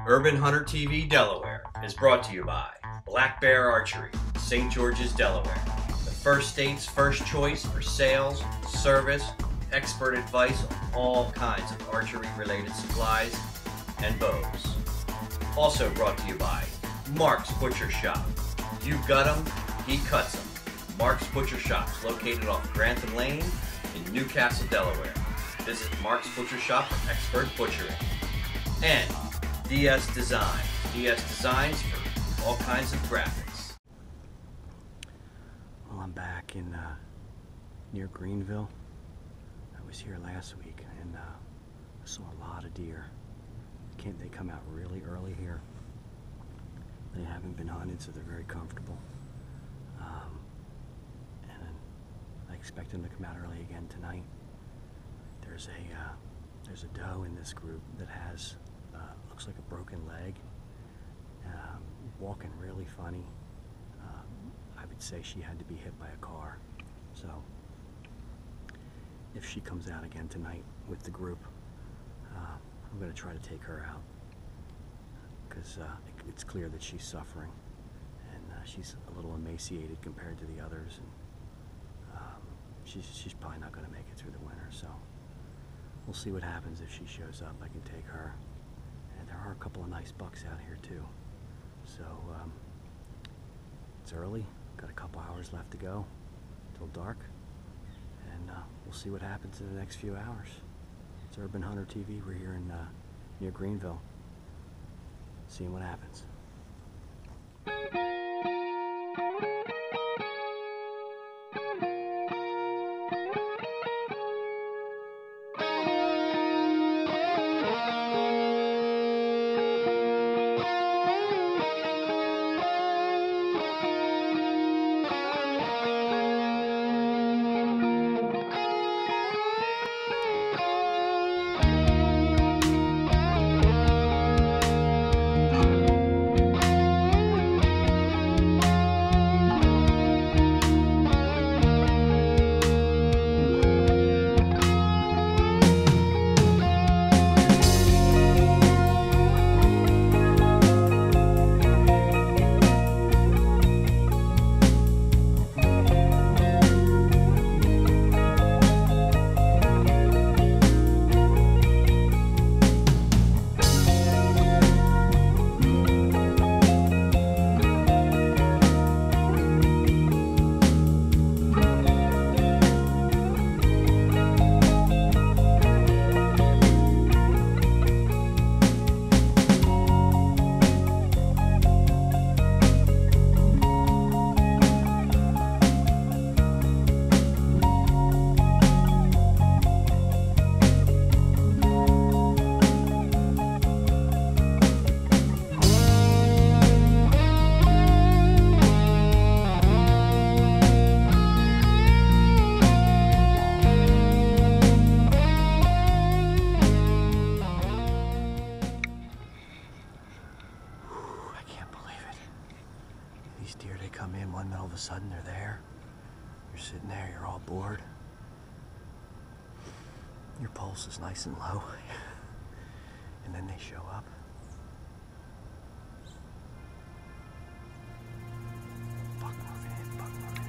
Urban Hunter TV Delaware is brought to you by Black Bear Archery, St. George's, Delaware. The first state's first choice for sales, service, expert advice on all kinds of archery-related supplies and bows. Also brought to you by Mark's Butcher Shop. You've got 'em, he cuts 'em. Mark's Butcher Shop is located off Grantham Lane in Newcastle, Delaware. Visit Mark's Butcher Shop for expert butchering. And DS Design. DS Designs for all kinds of graphics. Well, I'm back in near Greenville. I was here last week and I saw a lot of deer. They come out really early here. They haven't been hunted, so they're very comfortable. And I expect them to come out early again tonight. There's a doe in this group that has looks like a broken leg, walking really funny. I would say she had to be hit by a car. So if she comes out again tonight with the group, I'm going to try to take her out because it's clear that she's suffering and she's a little emaciated compared to the others, and she's probably not going to make it through the winter. So we'll see what happens. If she shows up, I can take her. And there are a couple of nice bucks out here too. So it's early, got a couple hours left to go till dark, and we'll see what happens in the next few hours. It's Urban Hunter TV. We're here in near Greenville, seeing what happens. You're sitting there, you're all bored. Your pulse is nice and low. And then they show up. Buck moving in, buck moving in.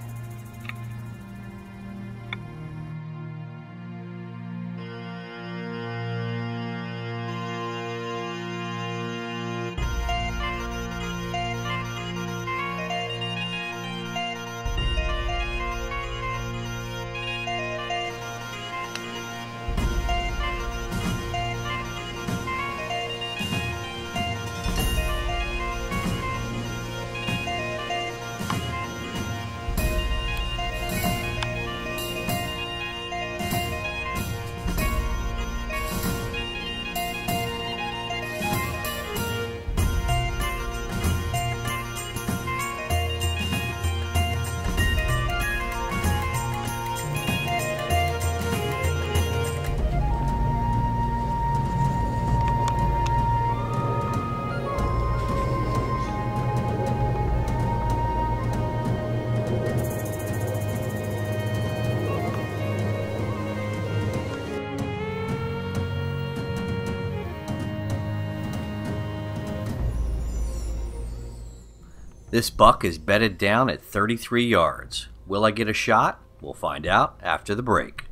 This buck is bedded down at 33 yards. Will I get a shot? We'll find out after the break.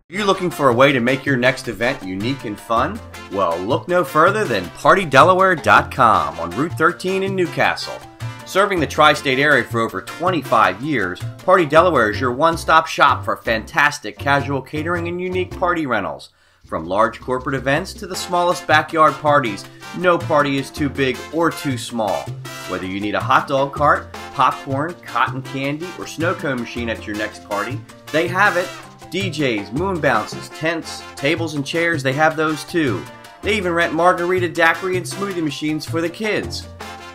Are you looking for a way to make your next event unique and fun? Well, look no further than PartyDelaware.com on Route 13 in Newcastle. Serving the tri-state area for over 25 years, Party Delaware is your one-stop shop for fantastic casual catering and unique party rentals. From large corporate events to the smallest backyard parties, no party is too big or too small. Whether you need a hot dog cart, popcorn, cotton candy, or snow cone machine at your next party, they have it. DJs, moon bounces, tents, tables and chairs, they have those too. They even rent margarita, daiquiri, and smoothie machines for the kids.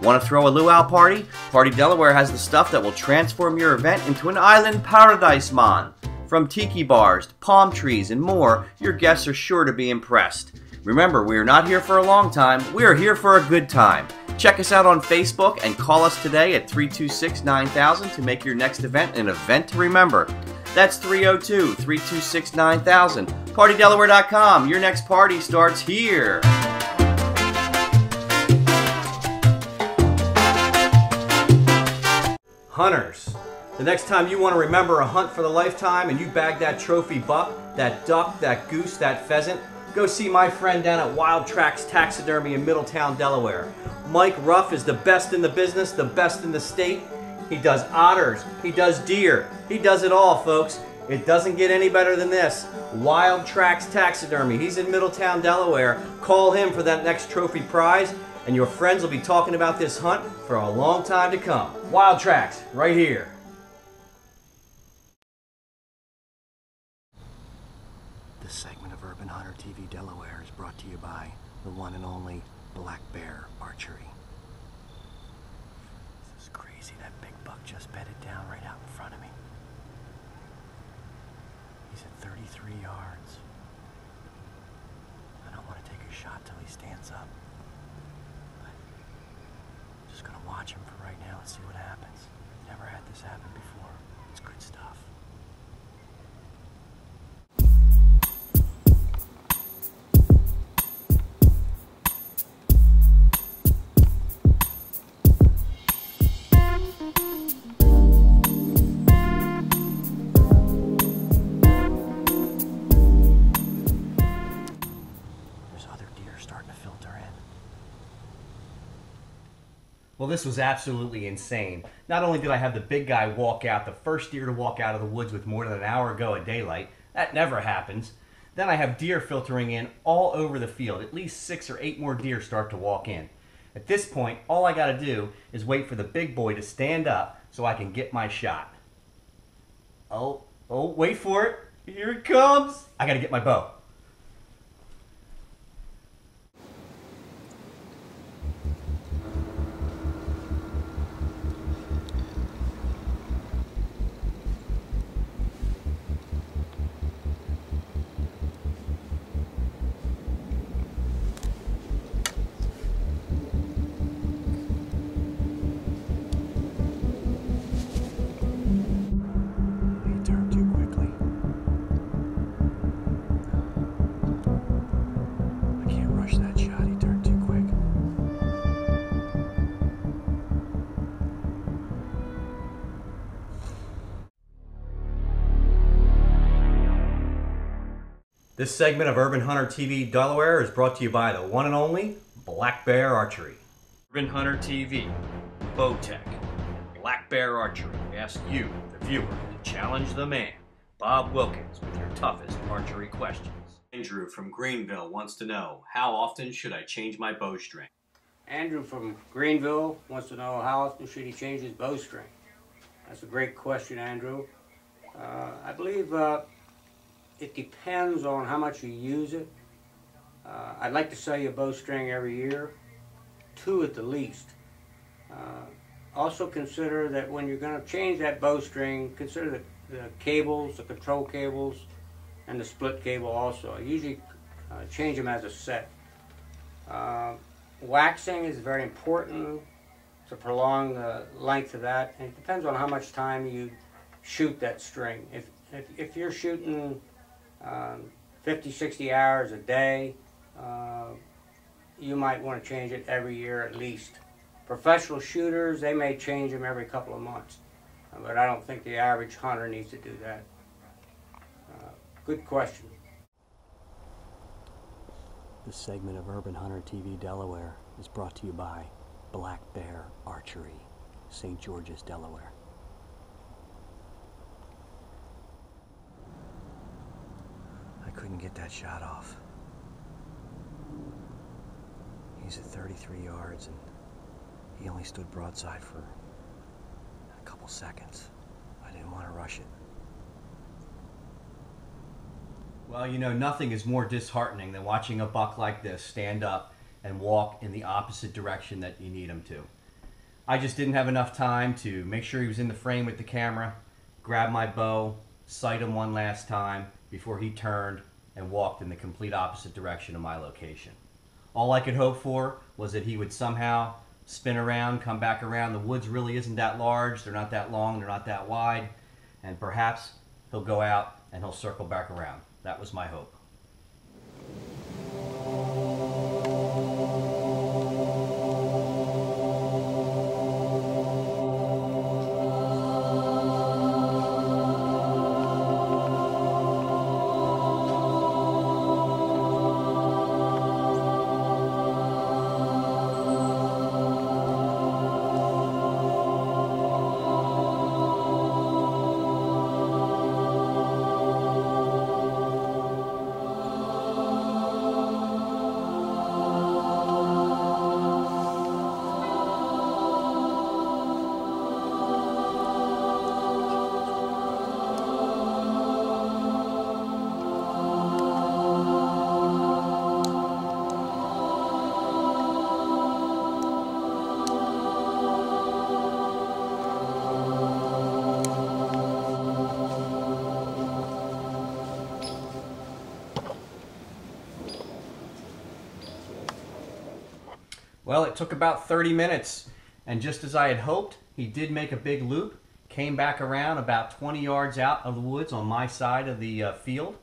Want to throw a luau party? Party Delaware has the stuff that will transform your event into an island paradise, man. From tiki bars to palm trees and more, your guests are sure to be impressed. Remember, we are not here for a long time, we are here for a good time. Check us out on Facebook and call us today at 326-9000 to make your next event an event to remember. That's 302-326-9000. PartyDelaware.com, your next party starts here. Hunters, the next time you want to remember a hunt for the lifetime and you bag that trophy buck, that duck, that goose, that pheasant, go see my friend down at Wild Tracks Taxidermy in Middletown, Delaware. Mike Ruff is the best in the business, the best in the state. He does otters, he does deer, he does it all, folks. It doesn't get any better than this. Wild Tracks Taxidermy, he's in Middletown, Delaware. Call him for that next trophy prize, and your friends will be talking about this hunt for a long time to come. Wild Tracks, right here. This segment of Urban Hunter TV Delaware is brought to you by the one and only Black Bear Archery. This is crazy. That big buck just bedded down right out in front of me. He's at 33 yards. I don't want to take a shot till he stands up. But I'm just going to watch him for right now and see what happens. Never had this happen before. It's good stuff. Well, this was absolutely insane. Not only did I have the big guy walk out, the first deer to walk out of the woods with more than an hour ago at daylight. That never happens. Then I have deer filtering in all over the field. At least 6 or 8 more deer start to walk in. At this point, all I got to do is wait for the big boy to stand up so I can get my shot. Oh, wait for it. Here it comes. I got to get my bow. This segment of Urban Hunter TV Delaware is brought to you by the one and only Black Bear Archery. Urban Hunter TV, BowTech, and Black Bear Archery ask you, the viewer, to challenge the man, Bob Wilkins, with your toughest archery questions. Andrew from Greenville wants to know, how often should I change my bowstring? Andrew from Greenville wants to know, how often should he change his bowstring? That's a great question, Andrew. I believe it depends on how much you use it. I'd like to sell you a bowstring every year, 2 at the least. Also consider that when you're going to change that bowstring, consider the cables, the control cables, and the split cable also. I usually change them as a set. Waxing is very important to prolong the length of that, and it depends on how much time you shoot that string. If you're shooting 50, 60 hours a day, you might want to change it every year at least. Professional shooters, they may change them every couple of months, but I don't think the average hunter needs to do that. Good question. This segment of Urban Hunter TV Delaware is brought to you by Black Bear Archery, St. George's, Delaware. I couldn't get that shot off. He's at 33 yards and he only stood broadside for a couple seconds. I didn't want to rush it. Well, you know, nothing is more disheartening than watching a buck like this stand up and walk in the opposite direction that you need him to. I just didn't have enough time to make sure he was in the frame with the camera, grab my bow, sight him one last time before he turned and walked in the complete opposite direction of my location. All I could hope for was that he would somehow spin around, come back around. The woods really isn't that large, they're not that long, they're not that wide, and perhaps he'll go out and he'll circle back around. That was my hope. Well, it took about 30 minutes, and just as I had hoped, he did make a big loop, came back around about 20 yards out of the woods on my side of the field.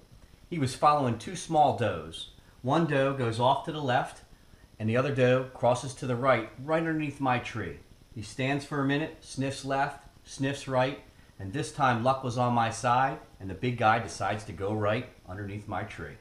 He was following 2 small does. One doe goes off to the left, and the other doe crosses to the right, right underneath my tree. He stands for a minute, sniffs left, sniffs right, and this time luck was on my side, and the big guy decides to go right underneath my tree.